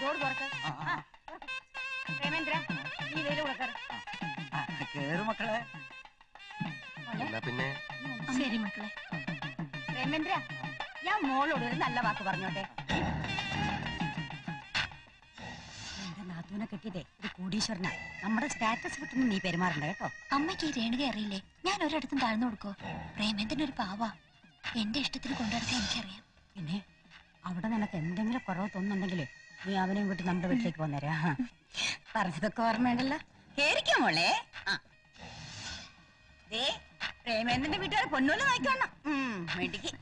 Door തുറക്ക്. പ്രേമേന്ദ്ര നീ വെയിൽ കൊടുക്കറ. കേറ് മക്കളെ. പിന്നെ ശരി മക്കളെ. പ്രേമേന്ദ്ര ഞാൻ മോളോട് ഒരു നല്ല വാക്ക് പറഞ്ഞോട്ടെ. എന്റെ നാത്തൂനെ കിട്ടിയതേ ഒരു കോടീശ്വരനാ. നമ്മുടെ സ്റ്റാറ്റസ് കിട്ടുന്ന നീ പെരുമാറണ്ട കേട്ടോ. അമ്മയ്ക്ക് ഈ രേണുക അറിയില്ലേ? ഞാൻ ഒരിടത്തും താഴ്ന്നു കൊടുക്കോ? പ്രേമേന്ദ്രൻ ഒരു പാവാ. എന്റെ ഇഷ്ടത്തിന് കൊണ്ടുനടക്കാൻ എനിക്കറിയാം. പിന്നെ അവിടെ നിനക്ക് എന്തെങ്കിലും കുറവ് തോന്നുന്നുണ്ടെങ്കിലേ നീ അവനെയും കൂട്ടി നമ്മുടെ വീട്ടിലേക്ക് പോന്നേരാ. പറഞ്ഞതൊക്കെ ഓർമ്മയുണ്ടല്ലോ. കേറിക്കോ മോളെ. പ്രേമേന്ദ്രന്റെ വീട്ടുകാരെ പൊന്നൂല് നോക്കണം. വേണ്ടിക്ക്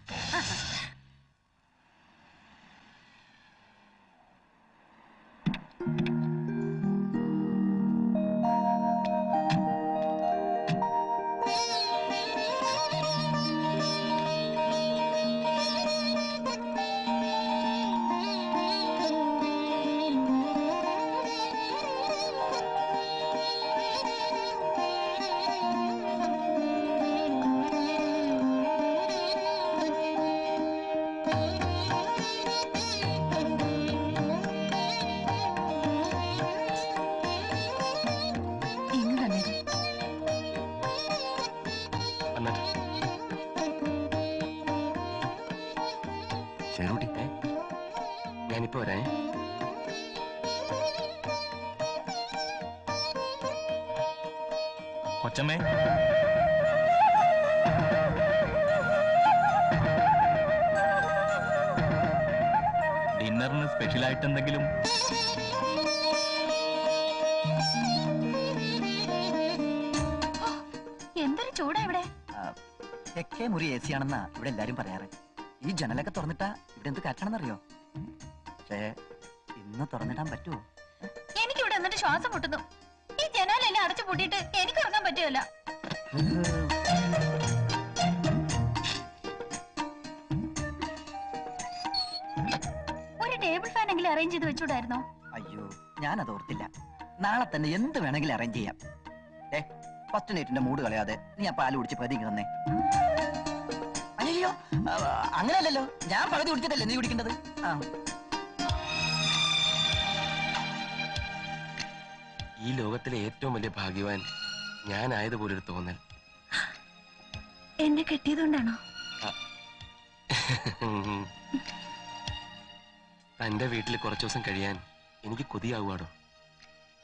ഞാനിപ്പോ വരാ. കൊച്ചമ്മേ, ഡിന്നറിന് സ്പെഷ്യലായിട്ട് എന്തെങ്കിലും? എന്തൊരു ചൂടാ ഇവിടെ. തെക്കേ മുറി AC ആണെന്നാ ഇവിടെ എല്ലാരും പറയാറ്. ഈ ജനലൊക്കെ തുറന്നിട്ടാ ഇവിടെ എന്ത് കാറ്റാണെന്നറിയോ? പക്ഷേ ഇന്ന് തുറന്നിടാൻ പറ്റുമോ? എനിക്കിവിടെ എന്നിട്ട് ശ്വാസം മുട്ടുന്നു. ഈ ജനാലെല്ലാം അടച്ചു പൂട്ടിയിട്ട് എനിക്ക് ഉറങ്ങാൻ പറ്റുമല്ല. ഒരു ടേബിൾ ഫാൻ എങ്കിലും അറേഞ്ച് ചെയ്ത് വെച്ചൂടായിരുന്നോ? അയ്യോ, ഞാനത് ഓർത്തില്ല. നാളെ തന്നെ എന്ത് വേണമെങ്കിലും അറേഞ്ച് ചെയ്യാം. ഫസ്റ്റ് നൈറ്റിന്റെ മൂഡ് കളയാതെ നീ ആ പാല് കുടിച്ച് പതിങ്ങി തന്നെ. അയ്യോ, അങ്ങനെയല്ലല്ലോ. ഞാൻ പകുതി കുടിച്ചിട്ടല്ലേ നീ കുടിക്കേണ്ടത്. ഈ ലോകത്തിലെ ഏറ്റവും വലിയ ഭാഗ്യവാൻ ഞാനായതുപോലൊരു തോന്നൽ. എന്നെ കെട്ടിയതുകൊണ്ടാണോ? തന്റെ വീട്ടിൽ കുറച്ചു ദിവസം കഴിയാൻ എനിക്ക് കൊതിയാവുകയാണോ?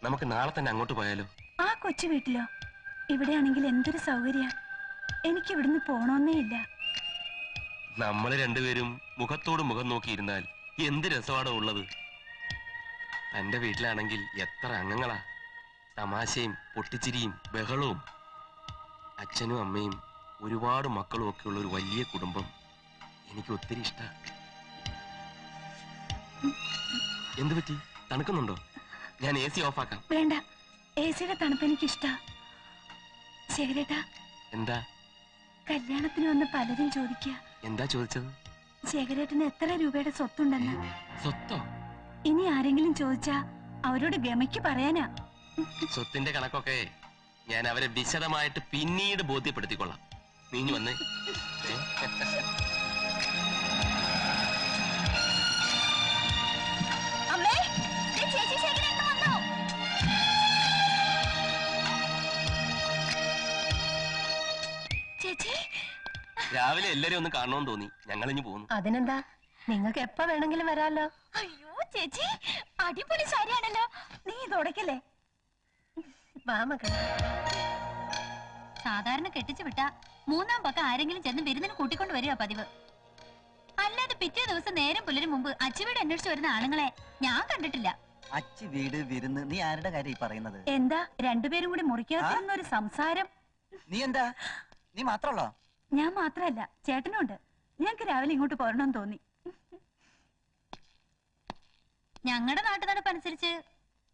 നമുക്ക് നാളെ തന്നെ അങ്ങോട്ട് പോയാലോ? ആ കൊച്ചു വീട്ടിലോ? ഇവിടെയാണെങ്കിൽ എന്തൊരു സൗകര്യ. എനിക്ക് ഇവിടുന്ന് പോണോന്നേ ഇല്ല. നമ്മൾ രണ്ടുപേരും മുഖത്തോട് മുഖം നോക്കിയിരുന്നാൽ എന്ത് രസമാണോ ഉള്ളത്. തന്റെ വീട്ടിലാണെങ്കിൽ എത്ര അംഗങ്ങളാ. തമാശയും പൊട്ടിച്ചിരിയും ബഹളവും. അച്ഛനും അമ്മയും ഒരുപാട് മക്കളും ഒക്കെ ഉള്ള ഒരു വലിയ കുടുംബം എനിക്ക് ഒത്തിരി ഇഷ്ടമാണ്. എന്ത് പറ്റി? തണുക്കുന്നുണ്ടോ? ഞാൻ AC ഓഫാക്കാം. വേണ്ട, ACയുടെ തണുപ്പ് എനിക്കിഷ്ടാ. ശേഖരേട്ടാ, എന്താ? കല്യാണത്തിന് വന്ന് പലരും ചോദിക്കുക. എന്താ ചോദിച്ചത്? ശേഖരേട്ടന് എത്ര രൂപയുടെ സ്വത്തുണ്ടെന്ന്. സ്വത്തോ? ഇനി ആരെങ്കിലും ചോദിച്ചാ അവരോട് ഗമയ്ക്ക് പറയാനാ. സ്വത്തിന്റെ കണക്കൊക്കെ ഞാൻ അവരെ വിശദമായിട്ട് പിന്നീട് ബോധ്യപ്പെടുത്തിക്കൊള്ളാം. നീഞ്ഞു വന്നേ. രാവിലെ എല്ലാരും ഒന്ന് കാണണമെന്ന് തോന്നി. ഞങ്ങളിഞ്ഞു പോന്നു. അതിനെന്താ, നിങ്ങൾക്ക് എപ്പ വേണമെങ്കിലും വരാലോ. അയ്യോ ചേച്ചി, അടിപൊളി സാരിയാണല്ലോ. നീ തുടക്കല്ലേ? സാധാരണ കെട്ടിച്ചു വിട്ടാ മൂന്നാം പക്കം ആരെങ്കിലും ചെന്ന് വിരുന്നിന് കൂട്ടിക്കൊണ്ട് വരിക പതിവ്. അല്ലാതെ പിറ്റേ ദിവസം നേരം പുലരും മുമ്പ് അച്ചുവീട് അന്വേഷിച്ചു വരുന്ന ആണുങ്ങളെ ഞാൻ കണ്ടിട്ടില്ല. അച്ചു വീട് വിരുന്ന്, നീ ആരുടെ കാര്യം ഈ പറയുന്നത്? എന്താ രണ്ടുപേരും കൂടി മുറിക്കാത്ത ഒരു സംസാരം? നീ എന്താ, നീ മാത്രമല്ലോ? ഞാൻ മാത്രല്ല, ചേട്ടനുണ്ട്. ഞങ്ങക്ക് രാവിലെ ഇങ്ങോട്ട് പോരണമെന്ന് തോന്നി. ഞങ്ങളുടെ നാട്ടു നടപ്പനുസരിച്ച്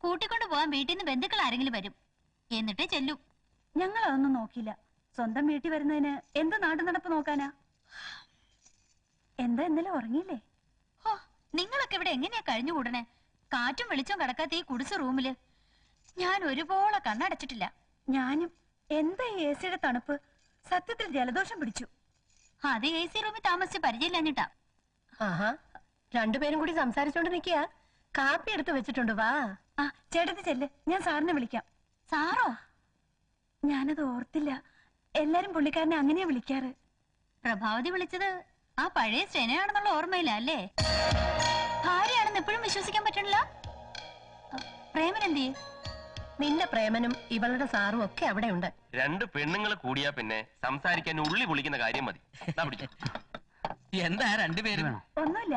കൂട്ടിക്കൊണ്ടു പോകാൻ വീട്ടിൽ നിന്ന് ബന്ധുക്കൾ ആരെങ്കിലും വരും, എന്നിട്ടേ ചെല്ലൂ. ഞങ്ങൾ അതൊന്നും നോക്കില്ല. സ്വന്തം വീട്ടിൽ വരുന്നതിന് എന്ത് നാട്ടു നടപ്പ് നോക്കാനാ? എന്താ ഇന്നലെ ഉറങ്ങിയില്ലേ? നിങ്ങളൊക്കെ ഇവിടെ എങ്ങനെയാ കഴിഞ്ഞുകൂടണേ? കാറ്റും വെളിച്ചം കടക്കാത്ത ഈ കുടിച്ച റൂമില് ഞാൻ ഒരുപോലെ കണ്ണടച്ചിട്ടില്ല. ഞാനും. എന്താ ഈ AC-യുടെ തണുപ്പ്? സത്യത്തിൽ ജലദോഷം പിടിച്ചു. അത് AC റൂമിൽ താമസിച്ച് പരിചയമില്ലാഞ്ഞിട്ടാ. രണ്ടുപേരും കൂടി സംസാരിച്ചോണ്ട് നിൽക്കുക. കാപ്പി എടുത്ത് വെച്ചിട്ടുണ്ട് വാ. ആ ചേട്ടത്തി ചെല്ല്, ഞാൻ സാറിനെ വിളിക്കാം. സാറോ? ഞാനത് ഓർത്തില്ല. എല്ലാരും പുള്ളിക്കാരനെ അങ്ങനെയാ വിളിക്കാറ്. പ്രഭാവതി വിളിച്ചത് ആ പഴയ സ്റ്റെനയാണെന്നുള്ള ഓർമ്മയില്ല അല്ലേ? ഭാര്യയാണെന്ന് എപ്പോഴും വിശ്വസിക്കാൻ പറ്റണില്ല. പ്രേമൻ എന്തിയെ? നിന്റെ പ്രേമനും ഇവളുടെ സാറും ഒക്കെ അവിടെ ഉണ്ട്. രണ്ട് പെണ്ണുങ്ങൾ കൂടിയാ പിന്നെ സംസാരിക്കാൻ ഉള്ളി പൊളിക്കുന്ന കാര്യം മതി. എന്താ രണ്ടുപേരും? ഒന്നുമില്ല,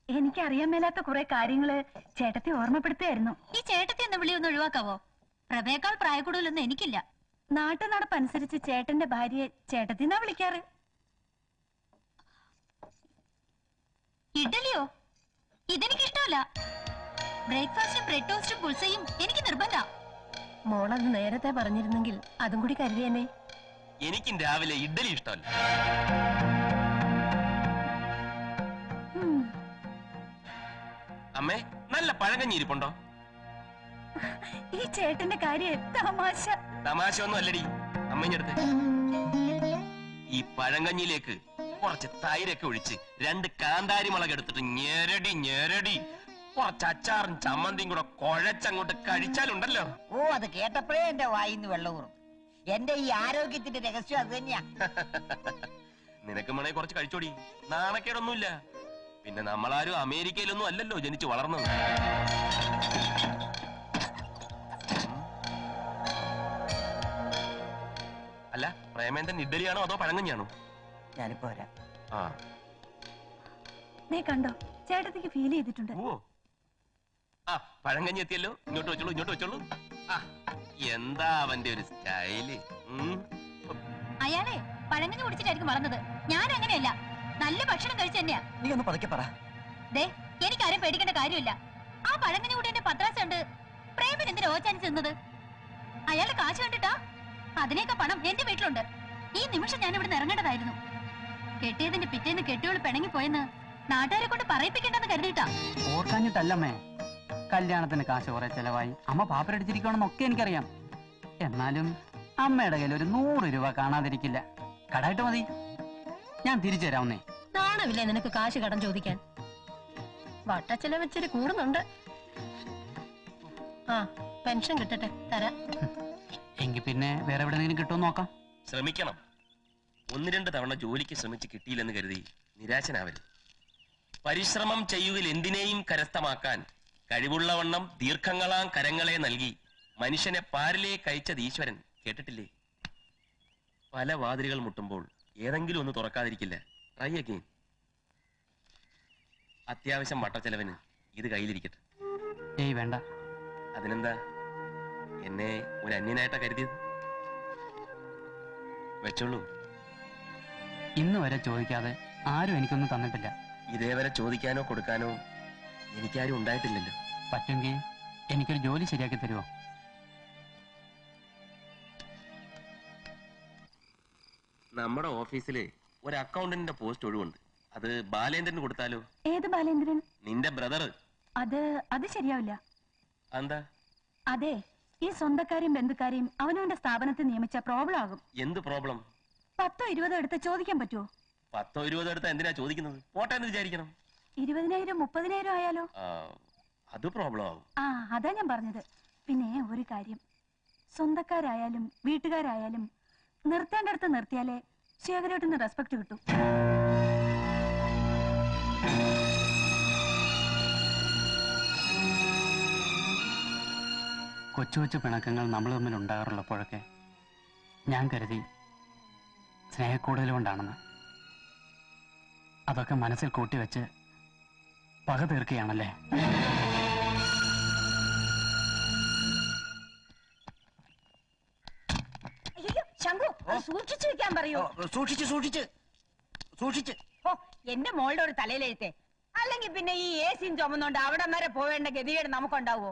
എനിക്കറിയാൻ മേലാത്ത കുറെ കാര്യങ്ങള് ചേട്ടത്തി ഓർമ്മപ്പെടുത്തുകയായിരുന്നു. ഈ ചേട്ടത്തി എന്ന വിളി ഒന്ന് ഒഴിവാക്കാവോ? പ്രഭയേക്കാൾ പ്രായക്കൂടുതലൊന്നും എനിക്കില്ല. നാട്ടു നടപ്പനുസരിച്ച് ചേട്ടന്റെ ഭാര്യയെ ചേട്ടത്തിന്നാ വിളിക്കാറ്. ഇഡലിയോ? ഇതെനിക്കിഷ്ടമല്ല. ബ്രേക്ക്ഫാസ്റ്റും ബ്രെഡ് ടോസ്റ്റും പുൾസയും എനിക്ക് നിർബന്ധ. മോളത് നേരത്തെ പറഞ്ഞിരുന്നെങ്കിൽ അതും കൂടി കരുതിയെന്നെ. എനിക്കും രാവിലെ ഇഡ്ഡലി ഇഷ്ടമല്ല. അമ്മേ, നല്ല പഴങ്കഞ്ഞി ഇരിപ്പുണ്ടോ? ഈ ചേട്ടന്റെ കാര്യം തമാശ. തമാശ ഒന്നും അല്ലടി അമ്മഞ്ഞടുത്ത്. ഈ പഴങ്കഞ്ഞിയിലേക്ക് കുറച്ച് തൈരൊക്കെ ഒഴിച്ച് 2 കാന്താരി മുളക് എടുത്തിട്ട് ഞെരടി കുറച്ച് അച്ചാറും ചമ്മന്തിയും കൂടെ കുഴച്ചങ്ങോട്ട് കഴിച്ചാലുണ്ടല്ലോ. ഓ, അത് കേട്ടപ്പോഴേ എന്റെ വായിന്ന് വെള്ളമൂറും. എന്റെ ഈ ആരോഗ്യത്തിന്റെ രഹസ്യം അത് തന്നെയാ. നിനക്ക് വേണേ കുറച്ച് കഴിച്ചോടി, നാണക്കേടൊന്നുമില്ല. പിന്നെ നമ്മളാരും അമേരിക്കയിലൊന്നും അല്ലല്ലോ ജനിച്ചു വളർന്നത്. അല്ല, പ്രേമേന്ദ്രൻ ഇഡ്ഡലിയാണോ അതോ പഴങ്കഞ്ഞിയാണോ? ഞാനിപ്പോ വരാം. ആ, നീ കണ്ടോ, ചേട്ടത്തിക്ക് ഫീൽ ചെയ്തിട്ടുണ്ട്. ഓ, ആ പഴങ്കഞ്ഞി എത്തിയല്ലോ. ഇങ്ങോട്ട് വെച്ചോളൂ. ആ, എന്താ അവന്റെ ഒരു സ്റ്റൈല്. അയാളെ പഴങ്കഞ്ഞി കുടിച്ചിട്ടായിരിക്കും വളർന്നത്. ഞാൻ അങ്ങനെയല്ല, നല്ല ഭക്ഷണം കഴിച്ചു തന്നെയാ. നീ ഒന്ന് പതുക്കെ പറ. ദേ, എനിക്കാരും പേടിക്കേണ്ട കാര്യമില്ല. ആ പഴങ്കഞ്ഞി കൂടി എന്റെ പത്രാസ് ഉണ്ട്. പ്രേമൻ എന്തിനാ ഓച്ചാനിച്ച് നിന്നത്? അയാളുടെ കാശ് കണ്ടിട്ടാ? അതിനേക്കാ പണം എന്റെ വീട്ടിലുണ്ട്. ഈ നിമിഷം ഞാൻ ഇവിടെ ഇറങ്ങേണ്ടതായിരുന്നു. കെട്ടിയതിന്റെ പിറ്റേന്ന് കെട്ടിയോള് പിണങ്ങി പോയെന്ന് നാട്ടുകാരെ കൊണ്ട് പറയിപ്പിക്കണ്ടെന്ന് കരുതിയിട്ടാ. ഓർക്കാഞ്ഞിട്ടല്ലമ്മേ, കല്യാണത്തിന് കാശ് കുറെ ചെലവായി. അമ്മ പാപ്പരടിച്ചിരിക്കണമെന്നൊക്കെ എനിക്കറിയാം. എന്നാലും അമ്മയുടെ കയ്യിൽ ഒരു 100 രൂപ കാണാതിരിക്കില്ല. കടായിട്ട് മതി, ഞാൻ തിരിച്ചു തരാവുന്നേ. നാണമില്ലേ നിനക്ക് കാശ് കടം ചോദിക്കാൻ? വട്ടച്ചില വെച്ചിട്ട് കൂടുന്നുണ്ട്. ആ, പെൻഷൻ കിട്ടട്ടെ, തരാം. എങ്കിൽ പിന്നെ വേറെ എവിടെയെങ്കിലും കിട്ടുമെന്ന് നോക്കാം. ശ്രമിക്കണം. 1-2 തവണ ജോലിക്ക് ശ്രമിച്ച് കിട്ടിയില്ലെന്ന് കരുതി നിരാശനാവരുത്. പരിശ്രമം ചെയ്യുകിൽ എന്തിനേയും കരസ്ഥമാക്കാൻ കഴിവുള്ളവണ്ണം ദീർഘങ്ങളാം കരങ്ങളെ നൽകി മനുഷ്യനെ പാരിലേക്ക് അയച്ചത് ഈശ്വരൻ. കേട്ടിട്ടില്ലേ? പല വാതിലുകൾ മുട്ടുമ്പോൾ ഏതെങ്കിലും ഒന്ന് തുറക്കാതിരിക്കില്ല. Try again. അത്യാവശ്യം വട്ടച്ചെലവിന് ഇത് കയ്യിലിരിക്കട്ടെ. ഏയ് വേണ്ട. അതിനെന്താ, എന്നെ ഒരു അന്യനായിട്ടാ കരുതിയത്? വെച്ചോളൂ. ഇന്ന് വരെ ചോദിക്കാതെ ആരും എനിക്കൊന്നും തന്നിട്ടില്ല. ഇതേവരെ ചോദിക്കാനോ കൊടുക്കാനോ എനിക്കാരും ഉണ്ടായിട്ടില്ലല്ലോ. പറ്റുമെങ്കിൽ എനിക്കൊരു ജോലി ശരിയാക്കി തരുമോ? നമ്മുടെ ഓഫീസില് ഒരു അക്കൗണ്ടന്റിന്റെ പോസ്റ്റ് ഒഴിവുണ്ട്. അത് ബാലേന്ദ്രന് കൊടുത്താലോ? ഏത് ബാലേന്ദ്രൻ? നിന്റെ ബ്രദർ. അത് ശരിയാവില്ല. എന്താ? അതെ, ഈ സ്വന്തക്കാരെയും ബന്ധുക്കാരെയും അവനവന്റെ സ്ഥാപനത്തിൽ നിയമിച്ച പ്രോബ്ലം ആകും. എന്ത് പ്രോബ്ലം? 10-20 എടുത്ത് ചോദിക്കാൻ പറ്റുമോ? 10-20 എടുത്താ എന്തിനാ ചോദിക്കുന്നത്? പോട്ടെ എന്ന് വിചാരിക്കണം. 20,000-30,000 ആയാലോ? അത് പ്രോബ്ലം ആവും. ആ, അതാ ഞാൻ പറഞ്ഞത്. പിന്നെ ഒരു കാര്യം, സ്വന്തക്കാരായാലും വീട്ടുകാരായാലും നിർത്തേണ്ടടുത്ത് നിർത്തിയാലേ ശേഖരേട്ടന് റെസ്പെക്ട് കിട്ടും. കൊച്ചു കൊച്ചു പിണക്കങ്ങൾ നമ്മൾ തമ്മിൽ ഉണ്ടാകാറുള്ളപ്പോഴൊക്കെ ഞാൻ കരുതി സ്നേഹക്കൂടുതൽ കൊണ്ടാണെന്ന്. അതൊക്കെ മനസ്സിൽ കൂട്ടിവെച്ച് പക തീർക്കുകയാണല്ലേ. ശംഖു, സൂക്ഷിച്ചു വെക്കാൻ പറയൂ. സൂക്ഷിച്ച്. ഓ, എന്റെ മോളുടെ ഒരു തലയിലെഴുത്തേ. അല്ലെങ്കിൽ പിന്നെ ഈ ഏസിയും ചുമന്നുകൊണ്ട് അവിടെ വരെ പോവേണ്ട ഗതികേട് നമുക്കുണ്ടാവോ?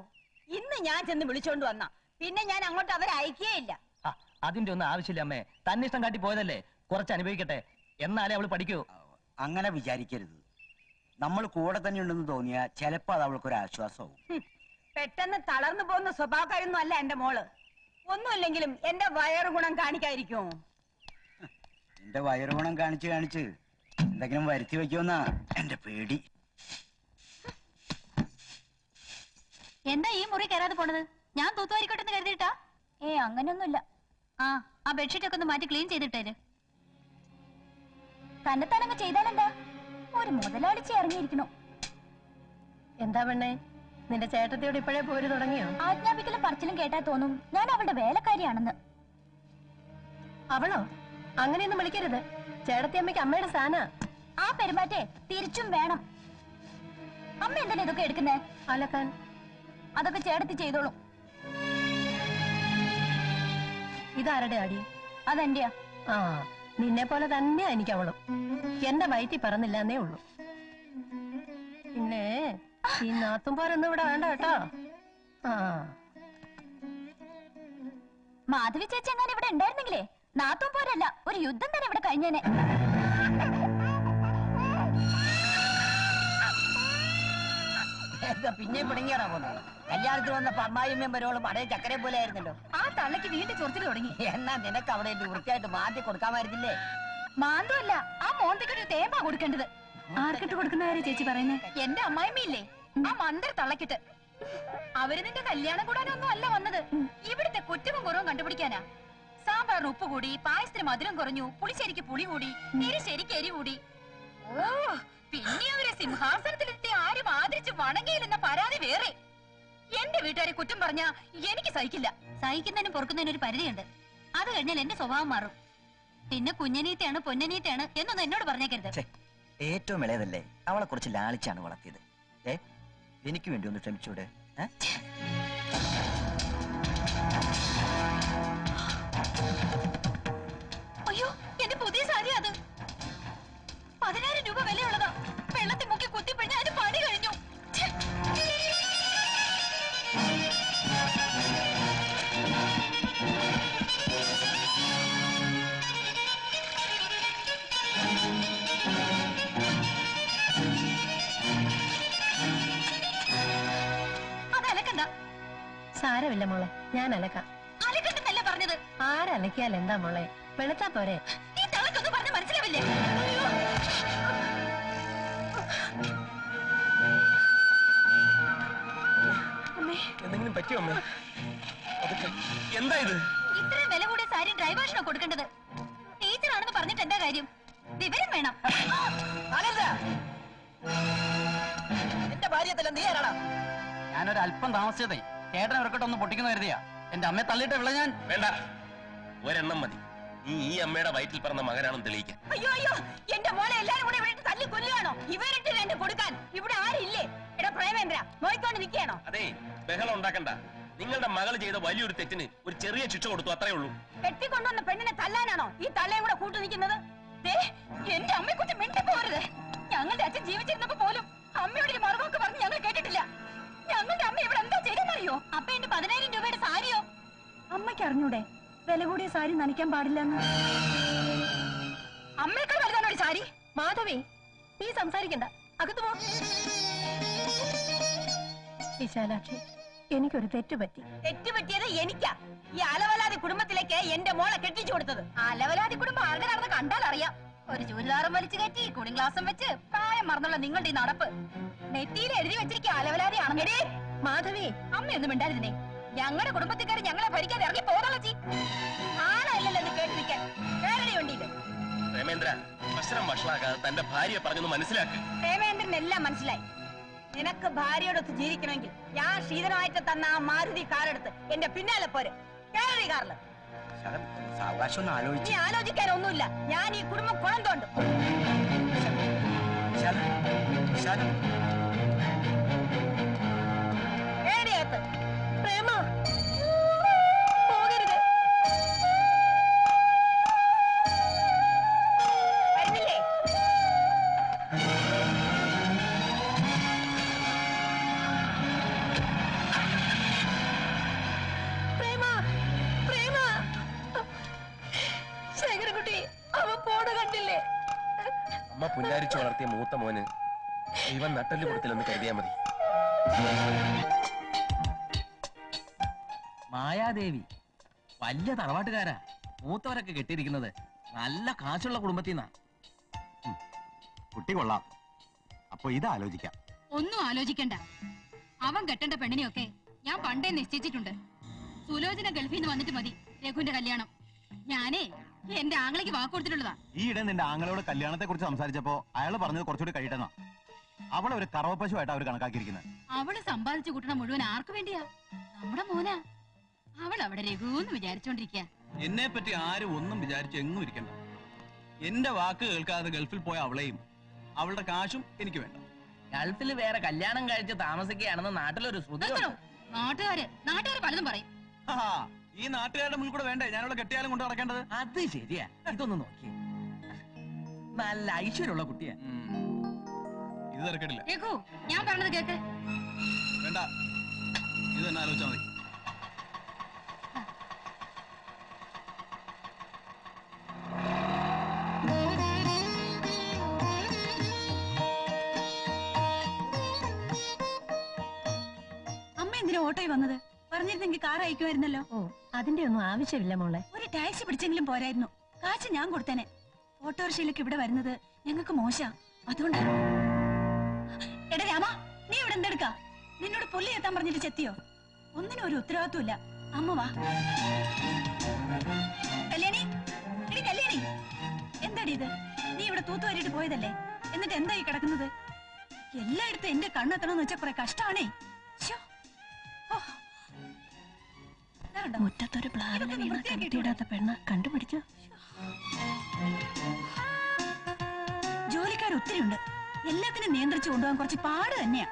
ഇന്ന് ഞാൻ ചെന്ന് വിളിച്ചോണ്ട് വന്ന പിന്നെ ഞാൻ അങ്ങോട്ട് അവരെ അയക്കുകയില്ല. അതിന്റെ ഒന്നും ആവശ്യമില്ല അമ്മേ. തന്നെ ഇഷ്ടം കാട്ടി പോയതല്ലേ, കുറച്ച് അനുഭവിക്കട്ടെ, എന്നാലേ അവള് പഠിക്കൂ. അങ്ങനെ വിചാരിക്കരുത്. നമ്മൾ കൂടെ തന്നെ ഉണ്ടെന്ന് തോന്നിയാ ചിലപ്പോ അത് അവൾക്കൊരു ആശ്വാസവും. പെട്ടെന്ന് തളർന്നു പോകുന്ന സ്വഭാവക്കാരൊന്നും അല്ല എന്റെ മോള്. ഒന്നുമില്ലെങ്കിലും എന്റെ വയറ് ഗുണം കാണിക്കാതിരിക്കുമോ? എന്റെ വയറ് ഗുണം കാണിച്ച് എന്തെങ്കിലും വരുത്തി വെക്കുമെന്നാ എന്റെ പേടി. എന്താ ഈ മുറി കയറാതെ പോണത്? ഞാൻ തൂത്തുവാരിക്കോട്ടെന്ന് കരുതിയിട്ടാ? അങ്ങനെയൊന്നുമില്ല. ആ ബെഡ്ഷീറ്റ് ഒക്കെ ഒന്ന് മാറ്റി ക്ലീൻ ചെയ്തിട്ടേര്. തന്നെത്താനങ്ങ് ചെയ്താലെന്താ? ഒരു മുതലാളിച്ച് ഇറങ്ങിയിരിക്കണു. എന്താ പെണ്ണേ, നിന്റെ ചേട്ടത്തിയോട് ഇപ്പോഴേ പോര് തുടങ്ങിയോ? ആജ്ഞാപിക്കലും പറച്ചിലും കേട്ടാ തോന്നും ഞാൻ അവളുടെ വേലക്കാരിയാണെന്ന്. അവളോ? അങ്ങനെയൊന്നും വിളിക്കരുത്. ചേട്ടത്തിയമ്മയ്ക്ക് അമ്മയുടെ സ്ഥാന. ആ പെരുമാറ്റേ തിരിച്ചും വേണം. അമ്മ എന്തിനാ ഇതൊക്കെ എടുക്കുന്നേ? അലക്കാൻ. അതൊക്കെ ചേട്ടത്തി ചെയ്തോളും. ഇതാരുടെ അടി? അതെന്റെയാ. ആ, നിന്നെ പോലെ തന്നെയാ എനിക്ക് അവളും. എന്റെ വയറ്റി പറന്നില്ല എന്നേ ഉള്ളൂ. പിന്നെ ഈ നാത്തുംപോരൊന്നും ഇവിടെ വേണ്ട കേട്ടോ. ആ, മാധവി ചേച്ചി എങ്ങനെ ഇവിടെ ഉണ്ടായിരുന്നെങ്കിലേ നാത്തും പോരല്ല, ഒരു യുദ്ധം തന്നെ ഇവിടെ കഴിഞ്ഞേനെ. പിന്നെ പിടുങ്ങിയാണോ പോകുന്നത്? കല്യാണത്തിന് വന്നപ്പോ അമ്മായിമ്മയും വരോളും അടേ ചക്കരെ പോലെ ആയിരുന്നല്ലോ. ആ തള്ളക്ക് വീണ്ടും ചൊറിച്ചിൽ തുടങ്ങി. എന്നാ നിനക്ക് അവിടെ വൃത്തിയായിട്ട് മാറ്റി കൊടുക്കാമായിരുന്നില്ലേ? മാന്തമല്ല, ആ മോന്തയ്ക്കൊരു തേമ്പാ കൊടുക്കേണ്ടത്. ആർക്കിട്ട് കൊടുക്കുന്ന കാര്യം ചേച്ചി പറയുന്നേ? എന്റെ അമ്മായിമ്മയില്ലേ, ആ മന്ദർ തള്ളക്കിട്ട്. അവര് നിന്റെ കല്യാണം കൂടാനൊന്നും അല്ല വന്നത്. ഇവിടുത്തെ കുറ്റവും കുറവും കണ്ടുപിടിക്കാനാ. സാമ്പാറിന് ഉപ്പ് കൂടി, പായസത്തിന് മധുരം കുറഞ്ഞു, പുളിശ്ശേരിക്ക് പുളി കൂടി, എരിശ്ശേരിക്ക് എരി കൂടി. ഓ, പിന്നെ അവരെ സിംഹാസനത്തിലെത്തി ആരും ആദരിച്ച് വണങ്ങിയില്ലെന്ന പരാതി വേറെ. എന്റെ വീട്ടുകാരെ കുറ്റം പറഞ്ഞാ എനിക്ക് സഹിക്കില്ല. സഹിക്കുന്നതിനും പൊറുക്കുന്നതിനും ഒരു പരിധിയുണ്ട്. അത് കഴിഞ്ഞാൽ എന്റെ സ്വഭാവം മാറും. പിന്നെ കുഞ്ഞനീത്തയാണ് പൊന്നനീത്തയാണ് എന്നൊന്നും എന്നോട് പറഞ്ഞേക്കരുത്. ഏറ്റവും ഇളയതല്ലേ, അവളെ കുറച്ച് ലാളിച്ചാണ് വളർത്തിയത്. എനിക്ക് വേണ്ടി ഒന്ന് ക്ഷമിച്ചൂടെ? അയ്യോ, എന്റെ പുതിയ സാരി അത് 10,000 രൂപ വിലയുള്ളതാ. വെള്ളത്തിൽ മുക്കി കുത്തിപ്പിഴിഞ്ഞ അത് പണി കഴിഞ്ഞു. അതലക്കണ്ട. സാരമില്ല മോളെ, ഞാൻ അലക്കാം. അലക്കണ്ടെന്നല്ല പറഞ്ഞത്. ആരലക്കിയാൽ എന്താ മോളെ, വെളുത്താ പോരെ. ഈ തളക്കൊന്നും പറഞ്ഞ് മനസ്സിലാവില്ലേ? എന്തെങ്കിലും പറ്റിയോ അമ്മേ? എന്താ ഇത്? ഇത്രയും വില കൂടിയ സാരി ഡ്രൈവേഷനോ കൊടുക്കേണ്ടത്? ടീച്ചറാണെന്ന് പറഞ്ഞിട്ട് എന്താ കാര്യം? വിവരം വേണം. എന്റെ ഭാര്യത്തല്ല നീ ആരാടാ? ഞാനൊരല്പം താമസിച്ചതേ ചേട്ടനെ ഇറക്കട്ടെ ഒന്ന് പൊട്ടിക്കുന്ന കരുതിയാ. എന്റെ അമ്മയെ തള്ളിയിട്ട് വിള ഞാൻ. വേണ്ട, ഒരെണ്ണം മതി. നീ ഈ അമ്മയുടെ വയറ്റിൽ പറഞ്ഞ മകനാണെന്ന് തെളിയിക്കാൻ. അയ്യോ അയ്യോ, എന്റെ മോളെ എല്ലാരും കൂടെ ഇവിടെ തല്ലി കൊല്ലുകയാണോ? ഇവരിട്ട് എന്റെ കൊടുക്കാൻ ഇവിടെ ആരില്ലേ? എടാ പ്രേമേന്ദ്ര, നോയിക്കൊണ്ട് നിൽക്കുകയാണോ? അതെ, ബഹളം ഉണ്ടാക്കണ്ട. നിങ്ങളുടെ മകൾ ചെയ്ത വലിയൊരു തെറ്റിന് ഒരു ചെറിയ ശിക്ഷ കൊടുത്തു, അത്രേ ഉള്ളൂ. കെട്ടിക്കൊണ്ടുവന്ന പെണ്ണിനെ തല്ലാനാണോ ഈ തള്ളയും കൂടെ കൂട്ടു നിൽക്കുന്നത്? എന്റെ അമ്മയെക്കുറിച്ച് മിണ്ടിപ്പോരുത്. ഞങ്ങളുടെ അച്ഛൻ ജീവിച്ചിരുന്നപ്പോ പോലും അമ്മയോട് ഈ മറുവാക്ക് പറഞ്ഞ് ഞങ്ങൾ കേട്ടിട്ടില്ല. ഞങ്ങളുടെ അമ്മ ഇവിടെ എന്താ ചെയ്തെന്നറിയോ? അപ്പൊ എന്റെ 10,000 രൂപയുടെ സാരിയോ? അമ്മയ്ക്ക് അറിഞ്ഞൂടെ വില കൂടിയ സാരി നനയ്ക്കാൻ പാടില്ലെന്ന്? അമ്മയേക്കാൾ വലുതാണോ ഒരു സാരി? മാധവി, നീ സംസാരിക്കണ്ട, അകത്ത് പോ. വിശാലാക്ഷി, എനിക്കൊരു തെറ്റുപറ്റി. തെറ്റുപറ്റിയത് എനിക്കാ. ഈ അലവലാതി കുടുംബത്തിലേക്ക് എന്റെ മോളെ കെട്ടിച്ചു കൊടുത്തത്. അലവലാതി കുടുംബം ആർക്കാണെന്ന് കണ്ടാൽ അറിയാം. ഒരു ചുരിദാറും വലിച്ചു കയറ്റി കൂളിംഗ് ഗ്ലാസും വെച്ച് പ്രായം മറന്നുള്ള നിങ്ങളുടെ ഈ നടപ്പ് നെറ്റിയിൽ എഴുതി വെച്ചിരിക്കുക അലവലാതിയാണെന്നേ. മാധവി, അമ്മയൊന്നും മിണ്ടായിരുന്നേ. ഞങ്ങളുടെ കുടുംബത്തിക്കാര് ഞങ്ങളെ ഭരിക്കാൻ ഇറങ്ങി പോകാളച്ചി. ആണല്ലോ എന്ന് കേട്ട് നിൽക്കാൻ വേറെ വണ്ടിയില്. പ്രേമേന്ദ്ര, പ്രശ്നം വഷളാക്കാതെ തന്റെ ഭാര്യയെ പറഞ്ഞൊന്ന് മനസ്സിലാക്ക്. പ്രേമേന്ദ്രൻ എല്ലാം മനസ്സിലായി. നിനക്ക് ഭാര്യയോടൊത്ത് ജീവിക്കണമെങ്കിൽ ഞാൻ ശീതനമായിട്ട് തന്ന ആ മാരുതി കാറെടുത്ത് എന്റെ പിന്നാലെ പോരെ. കേറി കാറില്. സാവകാശം ഒന്ന് ആലോചിച്ച്. നീ ആലോചിക്കാനൊന്നുമില്ല. ഞാൻ ഈ കുടുംബം കുളം തോണ്ടും. ഏടിയകത്ത് പ്രേമ പോകരുത്. വരുന്നില്ലേ? പ്രേമ, പ്രേമ, ശേഖരൻകുട്ടി അവൻ പോണ കണ്ടില്ലേ? അമ്മ പുല്ലാരിച്ചു വളർത്തിയ മൂത്ത മോന് ഇവൻ നട്ടല് കൊടുത്തില്ലെന്ന് കരുതിയാ മതി. മായാദേവി വലിയ തറവാട്ടുകാരാ. മൂത്തവരൊക്കെ കെട്ടിയിരിക്കുന്നത് നല്ല കാശുള്ള കുടുംബത്തിൽ നിന്നാ. കുട്ടി കൊള്ളാം. അപ്പൊ ഇത് ആലോചിക്കാം. ഒന്നും ആലോചിക്കണ്ട. അവൻ കെട്ടേണ്ട പെണ്ണിനെയൊക്കെ ഞാൻ പണ്ടേ നിശ്ചയിച്ചിട്ടുണ്ട്. സുലോചന ഗൾഫിൽ നിന്ന് വന്നിട്ട് മതി രഘുവിന്റെ കല്യാണം. ഞാനേ എന്റെ ആങ്ങളേക്ക് വാക്ക് കൊടുത്തിട്ടുള്ളതാ. ഈയിടെ നിന്റെ ആങ്ങളോട് കല്യാണത്തെ കുറിച്ച് സംസാരിച്ചപ്പോ അയാൾ പറഞ്ഞത് കുറച്ചുകൂടി കഴിയട്ടെന്നാ. അവളെ ഒരു കറവപ്പശുവായിട്ട് അവർ കണക്കാക്കിയിരിക്കുന്നത്. അവള് സമ്പാദിച്ചു കൂട്ടണ മുഴുവൻ ആർക്ക് വേണ്ടിയാ? നമ്മുടെ മോനാ. അവൾ അവിടെ രഘുന്ന് വിചാരിച്ചോണ്ടിരിക്കുക. എന്നെ പറ്റി ആരും ഒന്നും വിചാരിച്ചു എങ്ങും ഇരിക്കണ്ട. എന്റെ വാക്ക് കേൾക്കാതെ ഗൾഫിൽ പോയ അവളെയും അവളുടെ കാശും എനിക്ക് വേണ്ട. ഗൾഫിൽ വേറെ കല്യാണം കഴിച്ച് താമസിക്കുകയാണെന്ന് നാട്ടിലൊരു ശ്രുതി. നാട്ടുകാര് പലതും പറയും. ഈ നാട്ടുകാരുടെ മുന്നിൽ കൂടെ വേണ്ടേ ഞാനവിടെ കെട്ടിയാലും കൊണ്ട് നടക്കേണ്ടത്? അത് ശരിയാ. ഇതൊന്ന് നോക്കി, നല്ല ഐശ്വര്യമുള്ള കുട്ടിയാ. ഇത് തിരക്കടില്ല. രഘു, ഞാൻ പറഞ്ഞത് കേക്ക്. വേണ്ട, ഇത് തന്നെ ആലോചിച്ചാ മതി. അമ്മ എന്തിനാ ഓട്ടോയിൽ വന്നത്? പറഞ്ഞിരുന്നെങ്കിൽ കാർ അയക്കുമായിരുന്നല്ലോ. ഓ, അതിന്റെ ഒന്നും ആവശ്യമില്ല മോളെ. ഒരു ടാക്സി പിടിച്ചെങ്കിലും പോരായിരുന്നു. കാശ് ഞാൻ കൊടുത്തേനെ. ഓട്ടോറിക്ഷയിലേക്ക് ഇവിടെ വരുന്നത് ഞങ്ങൾക്ക് മോശ. അതുകൊണ്ടാ. എടാ രാമ, നീ ഇവിടെ എന്തെടുക്കാ? നിന്നോട് പുല്ലി എത്താൻ പറഞ്ഞിട്ട് ചെത്തിയോ? ഒന്നിനും ഒരു ഉത്തരവാദിത്വമില്ല. അമ്മ വാ. കല്യാണി, എടി കല്യാണി, എന്താടി ഇത്? നീ ഇവിടെ തൂത്തുവാരിട്ട് പോയതല്ലേ? എന്നിട്ട് എന്തായി കിടക്കുന്നത്? എല്ലായിടത്തും എന്റെ കണ്ണെത്തണമെന്ന് വെച്ചാൽ കുറെ കഷ്ടാണേ. മുറ്റത്തൊരു പ്ലാവിനെ വീണ കെട്ടിയിടാത്ത പെണ്ണ് കണ്ടുപിടിച്ചു. ജോലിക്കാർ ഒത്തിരി ഉണ്ട്. എല്ലാത്തിനും നിയന്ത്രിച്ചു കൊണ്ടുപോകാൻ കുറച്ച് പാട് തന്നെയാ.